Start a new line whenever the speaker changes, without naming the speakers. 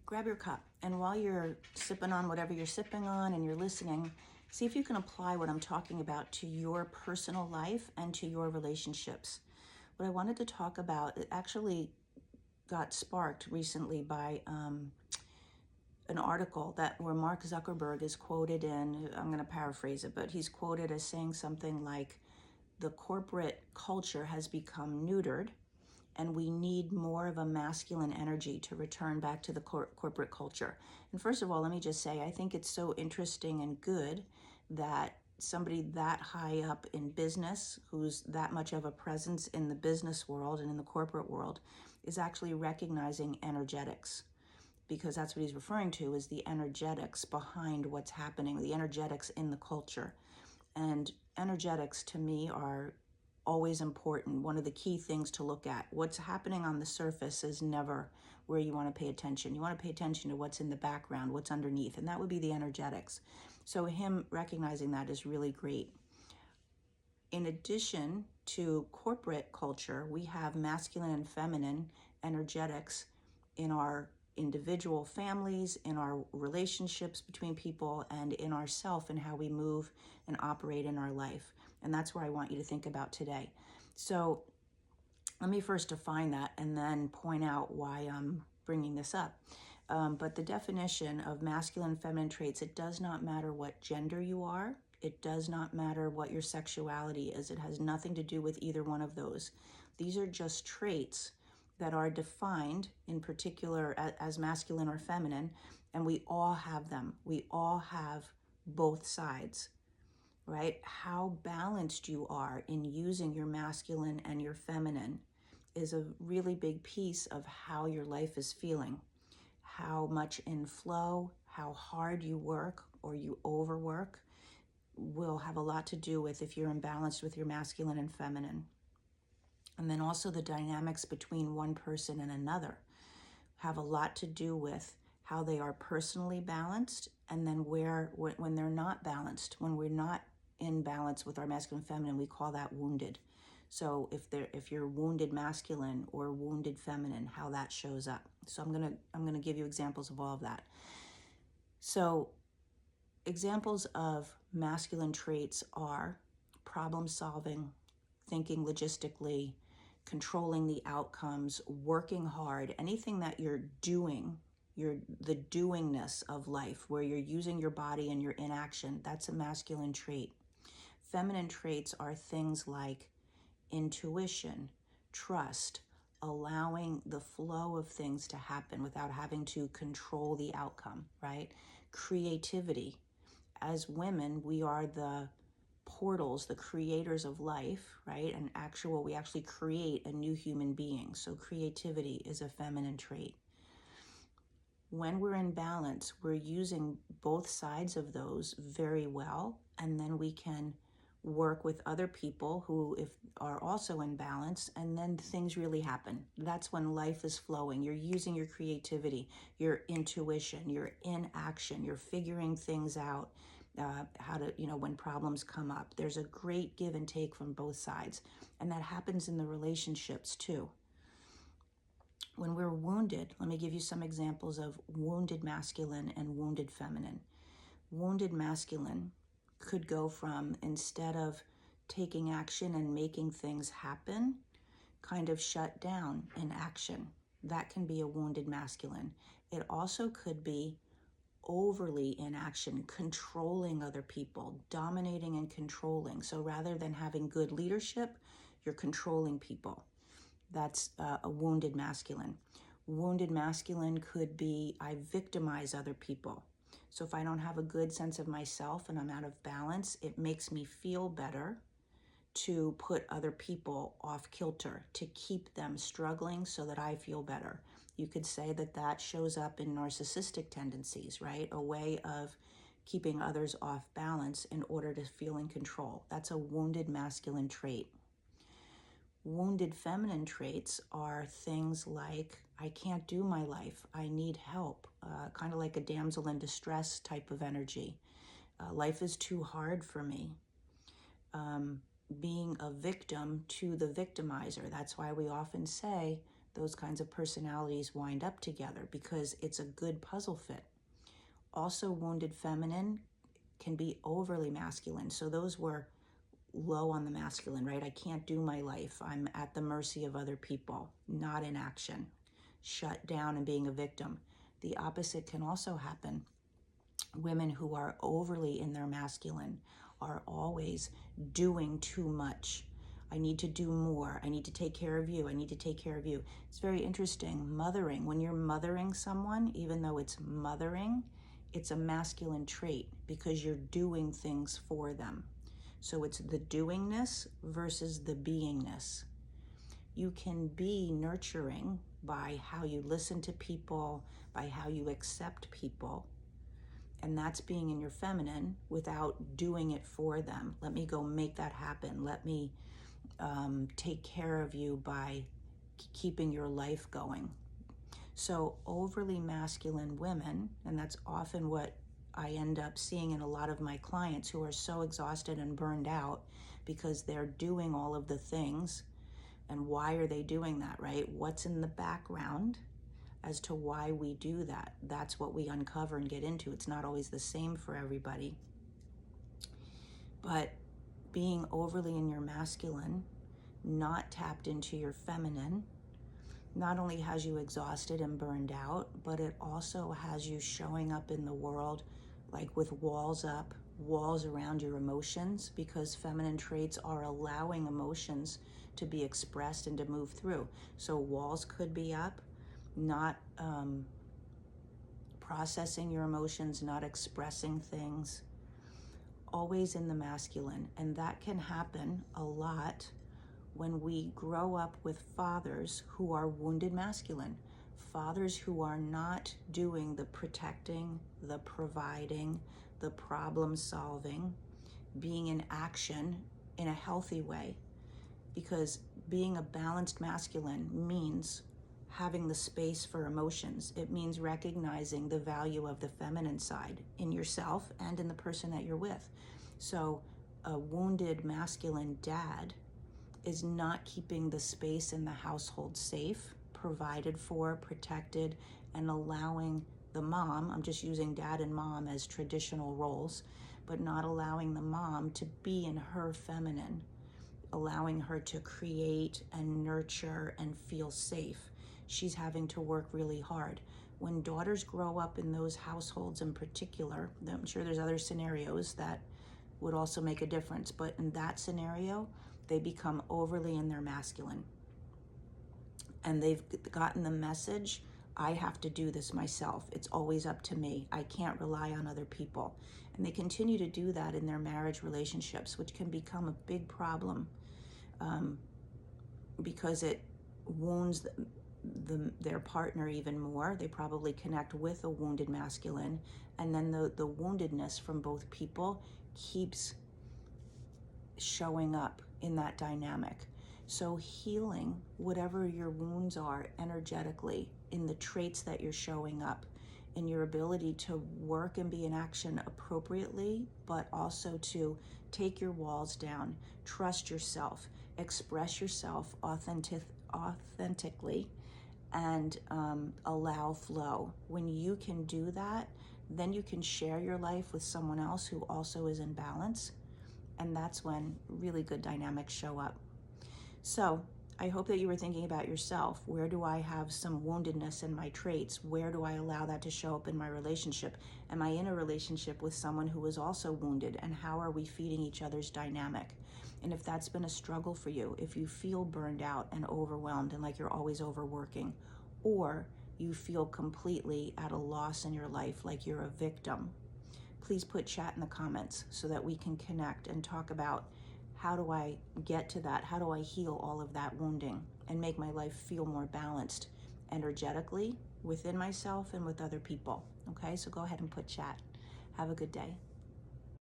grab your cup, and while you're sipping on whatever you're sipping on and you're listening, see if you can apply what I'm talking about to your personal life and to your relationships. What I wanted to talk about, it actually got sparked recently by an article where Mark Zuckerberg is quoted in, I'm going to paraphrase it, but he's quoted as saying something like, the corporate culture has become neutered, and we need more of a masculine energy to return back to the corporate culture. And first of all, let me just say, I think it's so interesting and good that somebody that high up in business, who's that much of a presence in the business world and in the corporate world, is actually recognizing energetics, because that's what he's referring to, is the energetics behind what's happening, the energetics in the culture. And energetics to me are always important. One of the key things to look at. What's happening on the surface is never where you want to pay attention. You want to pay attention to what's in the background, what's underneath, and that would be the energetics. So him recognizing that is really great. In addition to corporate culture, we have masculine and feminine energetics in our individual families, in our relationships between people, and in ourself and how we move and operate in our life. And that's where I want you to think about today. So let me first define that and then point out why I'm bringing this up. But the definition of masculine and feminine traits, it does not matter what gender you are. It does not matter what your sexuality is. It has nothing to do with either one of those. These are just traits that are defined in particular as masculine or feminine, and we all have them. We all have both sides, right? How balanced you are in using your masculine and your feminine is a really big piece of how your life is feeling. How much in flow, how hard you work or you overwork will have a lot to do with if you're imbalanced with your masculine and feminine. And then also the dynamics between one person and another have a lot to do with how they are personally balanced, and then when they're not balanced, when we're not in balance with our masculine and feminine, we call that wounded. So if you're wounded masculine or wounded feminine, how that shows up. So I'm gonna give you examples of all of that. So examples of masculine traits are problem solving, thinking logistically, controlling the outcomes, working hard, anything that you're doing, the doingness of life, where you're using your body and you're in action, that's a masculine trait. Feminine traits are things like intuition, trust, allowing the flow of things to happen without having to control the outcome, right? Creativity. As women, we are the portals, the creators of life, right? And we actually create a new human being. So creativity is a feminine trait. When we're in balance, we're using both sides of those very well, and then we can work with other people who are also in balance, and then things really happen. That's when life is flowing. You're using your creativity, your intuition, you're in action, you're figuring things out, how to, when problems come up. There's a great give and take from both sides, and that happens in the relationships too. When we're wounded, let me give you some examples of wounded masculine and wounded feminine. Wounded masculine could go from, instead of taking action and making things happen, kind of shut down in action. That can be a wounded masculine. It also could be overly in action, controlling other people, dominating and controlling. So rather than having good leadership, you're controlling people. That's a wounded masculine. Wounded masculine could be, I victimize other people. So if I don't have a good sense of myself and I'm out of balance, it makes me feel better to put other people off kilter, to keep them struggling so that I feel better. You could say that shows up in narcissistic tendencies, right? A way of keeping others off balance in order to feel in control. That's a wounded masculine trait. Wounded feminine traits are things like, I can't do my life, I need help, kind of like a damsel in distress type of energy. Life is too hard for me. Being a victim to the victimizer. That's why we often say those kinds of personalities wind up together because it's a good puzzle fit. Also, wounded feminine can be overly masculine. So those were low on the masculine, right? I can't do my life. I'm at the mercy of other people, not in action, shut down and being a victim. The opposite can also happen. Women who are overly in their masculine are always doing too much. I need to do more. I need to take care of you. I need to take care of you. It's very interesting. Mothering, when you're mothering someone, even though it's mothering, it's a masculine trait because you're doing things for them. So it's the doingness versus the beingness. You can be nurturing by how you listen to people, by how you accept people, and that's being in your feminine without doing it for them. Let me go make that happen. Let me take care of you by keeping your life going. So overly masculine women, and that's often what I end up seeing in a lot of my clients who are so exhausted and burned out because they're doing all of the things. And why are they doing that, right? What's in the background as to why we do that? That's what we uncover and get into. It's not always the same for everybody. But being overly in your masculine, not tapped into your feminine, not only has you exhausted and burned out, but it also has you showing up in the world like with walls up, walls around your emotions, because feminine traits are allowing emotions to be expressed and to move through. So walls could be up, not processing your emotions, not expressing things, always in the masculine. And that can happen a lot when we grow up with fathers who are wounded masculine, fathers who are not doing the protecting, the providing, the problem solving, being in action in a healthy way. Because being a balanced masculine means having the space for emotions. It means recognizing the value of the feminine side in yourself and in the person that you're with. So a wounded masculine dad is not keeping the space in the household safe, provided for, protected, and allowing the mom, I'm just using dad and mom as traditional roles, but not allowing the mom to be in her feminine, allowing her to create and nurture and feel safe. She's having to work really hard. When daughters grow up in those households in particular, I'm sure there's other scenarios that would also make a difference, but in that scenario, they become overly in their masculine. And they've gotten the message, I have to do this myself. It's always up to me. I can't rely on other people. And they continue to do that in their marriage relationships, which can become a big problem because it wounds their partner even more. They probably connect with a wounded masculine. And then the woundedness from both people keeps showing up in that dynamic. So healing whatever your wounds are energetically in the traits that you're showing up, in your ability to work and be in action appropriately, but also to take your walls down, trust yourself, express yourself authentically, and allow flow. When you can do that, then you can share your life with someone else who also is in balance. And that's when really good dynamics show up. So I hope that you were thinking about yourself. Where do I have some woundedness in my traits? Where do I allow that to show up in my relationship? Am I in a relationship with someone who is also wounded? And how are we feeding each other's dynamic? And if that's been a struggle for you, if you feel burned out and overwhelmed and like you're always overworking, or you feel completely at a loss in your life, like you're a victim, please put chat in the comments so that we can connect and talk about how do I get to that? How do I heal all of that wounding and make my life feel more balanced energetically within myself and with other people? Okay, so go ahead and put chat. Have a good day.